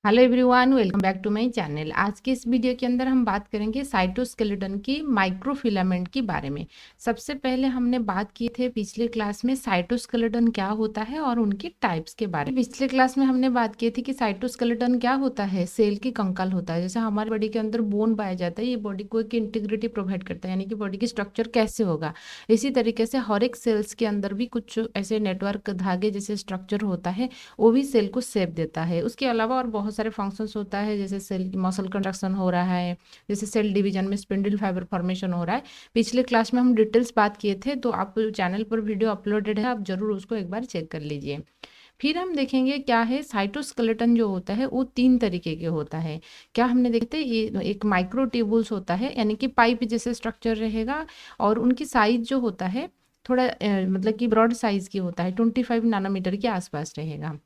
Hello everyone, welcome back to my channel. आज के इस वीडियो के अंदर हम बात करेंगे साइटोस्केलेटन की माइक्रोफिलामेंट के बारे में। सबसे पहले हमने बात की थे पिछले क्लास में साइटोस्केलेटन क्या होता है और उनकी टाइप्स के बारे में। पिछले क्लास में हमने बात की थी कि साइटोस्केलेटन क्या होता है, सेल की कंकाल होता है। जैसे हमारी बॉडी के अंदर बोन पाया जाता है, ये बॉडी को एक इंटीग्रिटी प्रोवाइड करता है, यानी कि बॉडी की स्ट्रक्चर कैसे होगा। इसी तरीके से हर एक सेल्स के अंदर भी कुछ ऐसे नेटवर्क धागे जैसे स्ट्रक्चर होता है, वो भी सेल को शेप देता है। उसके अलावा और बहुत सारे फंक्शंस होता है, जैसे सेल मसल कंस्ट्रक्शन हो रहा है, जैसे सेल डिवीजन में स्पिंडल फाइबर फॉर्मेशन हो रहा है। पिछले क्लास में हम डिटेल्स बात किए थे, तो आप चैनल पर वीडियो अपलोडेड है, आप जरूर उसको एक बार चेक कर लीजिए। फिर हम देखेंगे क्या है साइटोस्केलेटन जो होता है वो 3 तरीके के होता है। क्या हमने देखते ये एक माइक्रोट्यूबुल्स होता है, यानी कि पाइप जैसे स्ट्रक्चर रहेगा, और उनकी साइज जो होता है थोड़ा मतलब कि ब्रॉड साइज की होता है, 25 नैनोमीटर के आसपास रहेगा।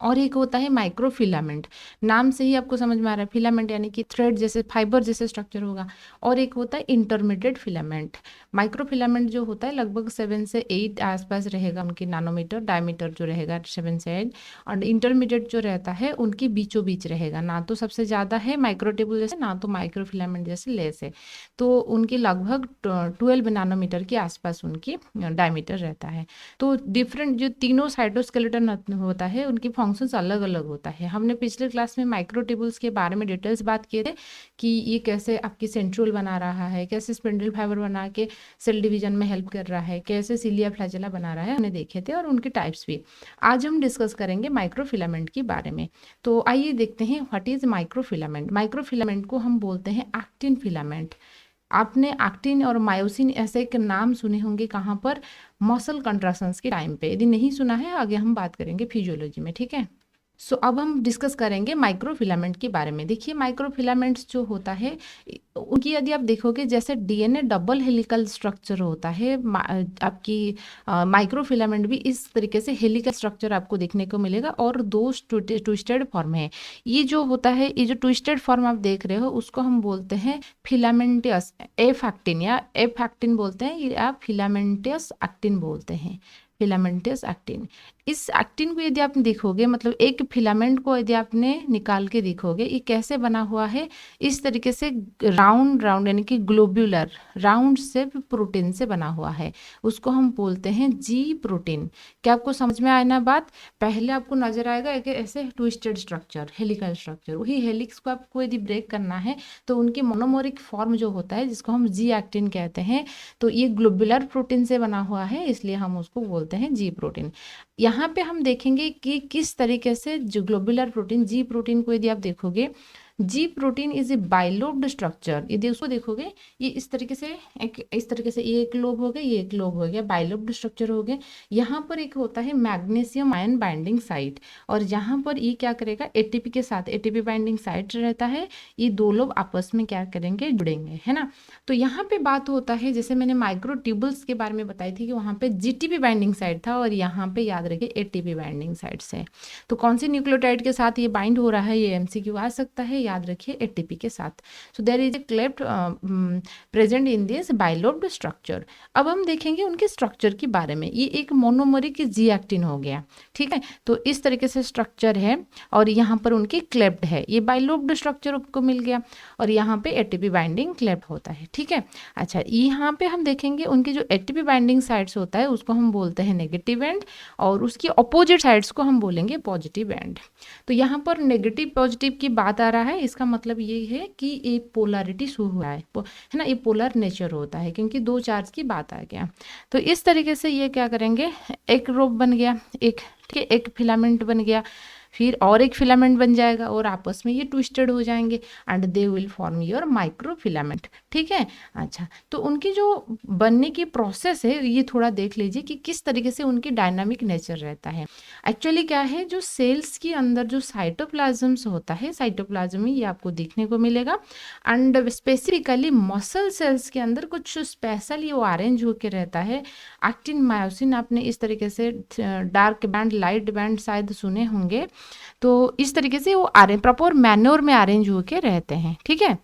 और एक होता है माइक्रोफिलामेंट, नाम से ही आपको समझ में आ रहा है, फिलामेंट यानी कि थ्रेड जैसे फाइबर जैसे स्ट्रक्चर होगा। और एक होता है इंटरमीडिएट फिलामेंट। माइक्रोफिलामेंट जो होता है लगभग 7 से 8 आसपास रहेगा, उनकी नैनोमीटर डायमीटर जो रहेगा 7 से 8। और इंटरमीडिएट जो रहता है उनकी बीचों बीच रहेगा, ना तो सबसे ज़्यादा है माइक्रोट्यूबुल जैसे, ना तो माइक्रोफिलामेंट जैसे लेस है। तो उनकी लगभग 12 नैनोमीटर के आसपास उनकी डायमीटर रहता है। तो डिफरेंट जो तीनों साइटोस्केलेटन होता है उनकी फंक्शंस अलग अलग होता है। हमने पिछले क्लास में माइक्रोट्यूबुल्स के बारे में डिटेल्स बात किए थे कि ये कैसे आपकी सेंट्रियोल बना रहा है, कैसे स्पिंडल फाइबर बना के सेल डिवीजन में हेल्प कर रहा है, कैसे सिलिया फ्लैजेला बना रहा है, हमने देखे थे, और उनके टाइप्स भी। आज हम डिस्कस करेंगे माइक्रोफिलामेंट के बारे में। तो आइए देखते हैं व्हाट इज माइक्रोफिलामेंट। माइक्रोफिलामेंट को हम बोलते हैं एक्टिन फिलामेंट। आपने एक्टिन और मायोसिन ऐसे एक नाम सुने होंगे कहाँ पर, मसल कंट्राक्शंस के टाइम पे। यदि नहीं सुना है आगे हम बात करेंगे फिजियोलॉजी में, ठीक है। अब हम डिस्कस करेंगे माइक्रोफिलामेंट के बारे में। देखिए माइक्रोफिलामेंट्स जो होता है उनकी यदि आप देखोगे जैसे डीएनए डबल हेलिकल स्ट्रक्चर होता है, आपकी माइक्रोफिलामेंट भी इस तरीके से हेलिकल स्ट्रक्चर आपको देखने को मिलेगा, और दो ट्विस्टेड फॉर्म है। ये जो होता है, ये जो ट्विस्टेड फॉर्म आप देख रहे हो उसको हम बोलते हैं फिलामेंटियस एफ एक्टिन, या एफ एक्टिन बोलते हैं, ये आप फिलामेंटियस एक्टिन बोलते हैं, फिलामेंटियस एक्टिन। इस एक्टिन को यदि आप देखोगे, मतलब एक फिलामेंट को यदि आपने निकाल के देखोगे ये कैसे बना हुआ है, इस तरीके से राउंड राउंड यानी कि ग्लोब्यूलर राउंड से प्रोटीन से बना हुआ है, उसको हम बोलते हैं जी प्रोटीन। क्या आपको समझ में आया ना बात? पहले आपको नजर आएगा एक ऐसे ट्विस्टेड स्ट्रक्चर, हेलिकल स्ट्रक्चर, वही हेलिक्स को आपको यदि ब्रेक करना है तो उनकी मोनोमोरिक फॉर्म जो होता है जिसको हम जी एक्टिन कहते हैं, तो ये ग्लोब्यूलर प्रोटीन से बना हुआ है, इसलिए हम उसको बोलते हैं जी प्रोटीन। यहाँ पे हम देखेंगे कि किस तरीके से जो ग्लोबुलर प्रोटीन, जी प्रोटीन को यदि आप देखोगे, जी protein is a bilobed structure. यदि उसको देखोगे ये इस तरीके से, इस तरीके से ये एक लोब हो गया, ये एक लोब हो गया, बाइलोब्ड स्ट्रक्चर हो गया। यहाँ पर एक होता है मैग्नीशियम आयन बाइंडिंग साइट, और यहाँ पर ये क्या करेगा, एटीपी के साथ एटीपी बाइंडिंग साइट रहता है, ये दो लोग आपस में क्या करेंगे, जुड़ेंगे, है ना। तो यहाँ पे बात होता है, जैसे मैंने माइक्रोट्यूबुल्स के बारे में बताई थी कि वहाँ पे जीटीपी बाइंडिंग साइट था, और यहाँ पे याद रखिए एटीपी बाइंडिंग साइट से। तो कौन सी न्यूक्लियोटाइड के साथ ये बाइंड हो रहा है, ये एमसीक्यू आ सकता है, याद रखिए एटीपी के साथ। So there is a cleft present in this bilobed structure. अब हम देखेंगे उनके स्ट्रक्चर के बारे में। ये एक मोनोमरिक जी एक्टिन हो गया, ठीक है। तो इस तरीके से स्ट्रक्चर है, और यहाँ पर उनकी क्लेफ्ट है, ये बाइलोब्ड स्ट्रक्चर को मिल गया, और यहाँ पे एटीपी बाइंडिंग क्लेफ्ट होता है, ठीक है। अच्छा, यहाँ पे हम देखेंगे उनकी जो एटीपी बाइंडिंग साइट्स होता है उसको हम बोलते हैं नेगेटिव एंड, और उसकी अपोजिट साइड्स को हम बोलेंगे पॉजिटिव एंड। तो यहाँ पर नेगेटिव पॉजिटिव की बात आ रहा है, इसका मतलब ये है कि ये पोलैरिटी शो हुआ है ना, ये पोलर नेचर होता है क्योंकि दो चार्ज की बात आ गया। तो इस तरीके से ये क्या करेंगे, एक रोप बन गया, एक, ठीक है, एक फिलामेंट बन गया, फिर और एक फिलामेंट बन जाएगा, और आपस में ये ट्विस्टेड हो जाएंगे, and they will form your microfilament, ठीक है। अच्छा, तो उनकी जो बनने की प्रोसेस है ये थोड़ा देख लीजिए कि किस तरीके से उनकी डायनामिक नेचर रहता है। एक्चुअली क्या है, जो सेल्स के अंदर जो साइटोप्लाज्म्स होता है, साइटोप्लाज्म में ये आपको देखने को मिलेगा, एंड स्पेसिफिकली मसल सेल्स के अंदर कुछ स्पेशली वो अरेंज होकर रहता है। एक्टिन मायोसिन आपने इस तरीके से डार्क बैंड लाइट बैंड शायद सुने होंगे, तो इस तरीके से वो प्रॉपर मैनर में अरेंज होके रहते हैं, ठीक है।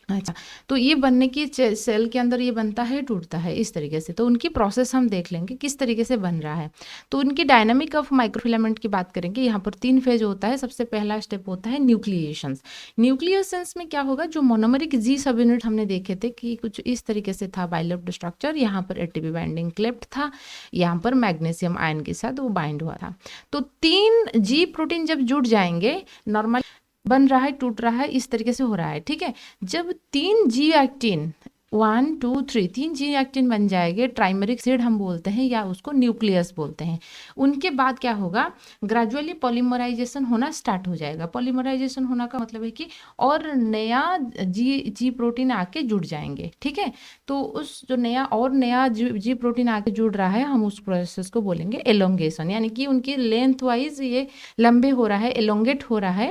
अच्छा, तो ये बनने की सेल के अंदर ये बनता है, टूटता है इस तरीके से। तो उनकी प्रोसेस हम देख लेंगे किस तरीके से बन रहा है। तो उनकी डायनामिक ऑफ माइक्रोफिलामेंट की बात करेंगे। यहाँ पर 3 फेज होता है। सबसे पहला स्टेप होता है न्यूक्लिएशंस। न्यूक्लिएशंस में क्या होगा, जो मोनोमेरिक जी सब यूनिट हमने देखे थे कि कुछ इस तरीके से था बाइलेप्ट स्ट्रक्चर। यहाँ पर एटीपी बाइंडिंग क्लेफ्ट था, यहाँ पर मैग्नीशियम आयन के साथ वो बाइंड हुआ था। तो 3 जी प्रोटीन जब जुड़ जाएंगे, नॉर्मल बन रहा है, टूट रहा है, इस तरीके से हो रहा है, ठीक है। जब 3 जी एक्टिन 1 2 3 3 जी एक्टिन बन जाएंगे, ट्राइमेरिक सीड हम बोलते हैं या उसको न्यूक्लियस बोलते हैं। उनके बाद क्या होगा, ग्रेजुअली पॉलीमराइजेशन होना स्टार्ट हो जाएगा। पॉलीमराइजेशन होना का मतलब है कि और नया जी प्रोटीन आके जुड़ जाएंगे, ठीक है। तो उस जो नया जी प्रोटीन आके जुड़ रहा है, हम उस प्रोसेस को बोलेंगे एलोंगेशन, यानी कि उनकी लेंथ वाइज ये लंबे हो रहा है, एलोंगेट हो रहा है।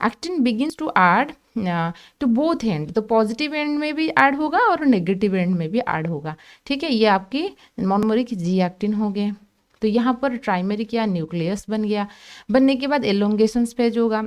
Actin begins to add to both end, तो पॉजिटिव एंड में भी ऐड होगा और नेगेटिव एंड में भी ऐड होगा, ठीक है। ये आपकी मोनोमेरिक जी एक्टिन हो गए। तो यहाँ पर ट्राइमेरिक या न्यूक्लियस बन गया। बनने के बाद एलोंगेशन फेज होगा।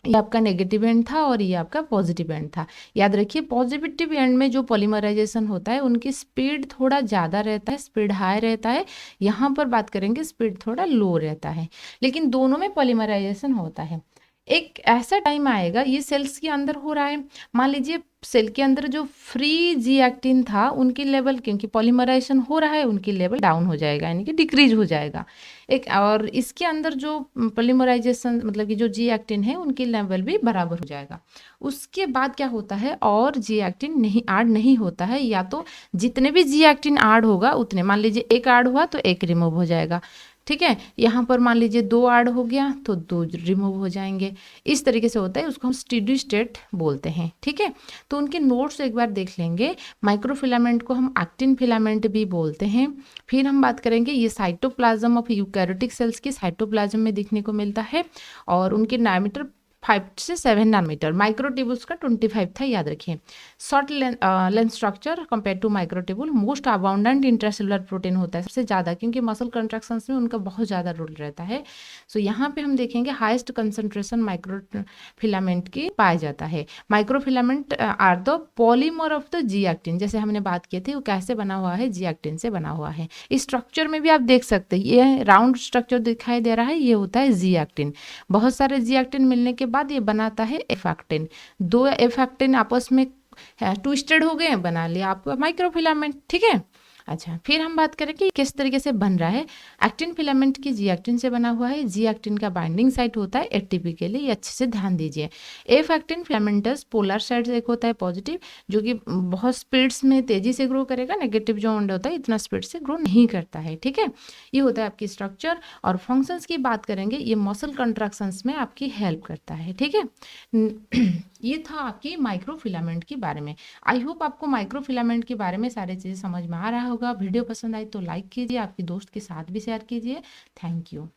ये आपका नेगेटिव एंड था और ये आपका पॉजिटिव एंड था। याद रखिए, पॉजिटिव एंड में जो पॉलीमराइजेशन होता है उनकी स्पीड थोड़ा ज़्यादा रहता है, स्पीड हाई रहता है। यहाँ पर बात करेंगे स्पीड थोड़ा लो रहता है, लेकिन दोनों में पॉलीमराइजेशन होता है। एक ऐसा टाइम आएगा, ये सेल्स के अंदर हो रहा है, मान लीजिए सेल के अंदर जो फ्री जी एक्टिन था उनकी लेवल, क्योंकि पॉलीमराइजेशन हो रहा है, उनकी लेवल डाउन हो जाएगा, यानी कि डिक्रीज हो जाएगा। एक और इसके अंदर जो पॉलीमराइजेशन मतलब कि जो जी एक्टिन है उनकी लेवल भी बराबर हो जाएगा। उसके बाद क्या होता है, और जी एक्टिन नहीं ऐड नहीं होता है, या तो जितने भी जी एक्टिन ऐड होगा उतने, मान लीजिए एक ऐड हुआ तो एक रिमूव हो जाएगा, ठीक है। यहाँ पर मान लीजिए 2 ऐड हो गया तो 2 रिमूव हो जाएंगे। इस तरीके से होता है, उसको हम स्टेडी स्टेट बोलते हैं, ठीक है। तो उनके नोट्स एक बार देख लेंगे। माइक्रोफिलामेंट को हम एक्टिन फिलामेंट भी बोलते हैं। फिर हम बात करेंगे, ये साइटोप्लाज्म ऑफ यूकैरियोटिक सेल्स की साइटोप्लाज्म में देखने को मिलता है, और उनके डायमीटर 5 से 7 नैनोमीटर। माइक्रोट्यूबुल्स का 25 था, याद रखिए। Short length structure compare to microtubule. Most abundant intracellular protein होता है सबसे ज़्यादा, क्योंकि मसल कंट्रैक्शंस में उनका बहुत ज़्यादा रोल रहता है। सो यहाँ पे हम देखेंगे हाईएस्ट कंसंट्रेशन माइक्रोफिलामेंट की पाया जाता है। Microfilament are the polymer of the G actin, जैसे हमने बात की थी, वो कैसे बना हुआ है, जी एक्टिन से बना हुआ है। इस स्ट्रक्चर में भी आप देख सकते हैं, ये राउंड स्ट्रक्चर दिखाई दे रहा है, ये होता है जी एक्टिन। बहुत सारे जी एक्टिन मिलने के बाद ये बनाता है एफ एक्टिन। 2 एफ एक्टिन आपस में ट्विस्टेड हो गए, बना लिया आपका माइक्रोफिलामेंट, ठीक है। अच्छा, फिर हम बात करें कि किस तरीके से बन रहा है। एक्टिन फिलामेंट की जी एक्टिन से बना हुआ है। जी एक्टिन का बाइंडिंग साइट होता है एटीपी के लिए, ये अच्छे से ध्यान दीजिए। F actin filamentous polar side से एक होता है पॉजिटिव, जो कि बहुत स्पीड्स में तेजी से ग्रो करेगा। नेगेटिव जो एंड होता है इतना स्पीड से ग्रो नहीं करता है, ठीक है। ये होता है आपकी स्ट्रक्चर। और फंक्शंस की बात करेंगे, ये मसल कंट्रैक्शंस में आपकी हेल्प करता है, ठीक है। ये था आपकी माइक्रोफिलामेंट के बारे में। आई होप आपको माइक्रोफिलामेंट के बारे में सारी चीज़ें समझ में आ रहा होगा। वीडियो पसंद आई तो लाइक कीजिए, आपके दोस्त के साथ भी शेयर कीजिए। Thank you.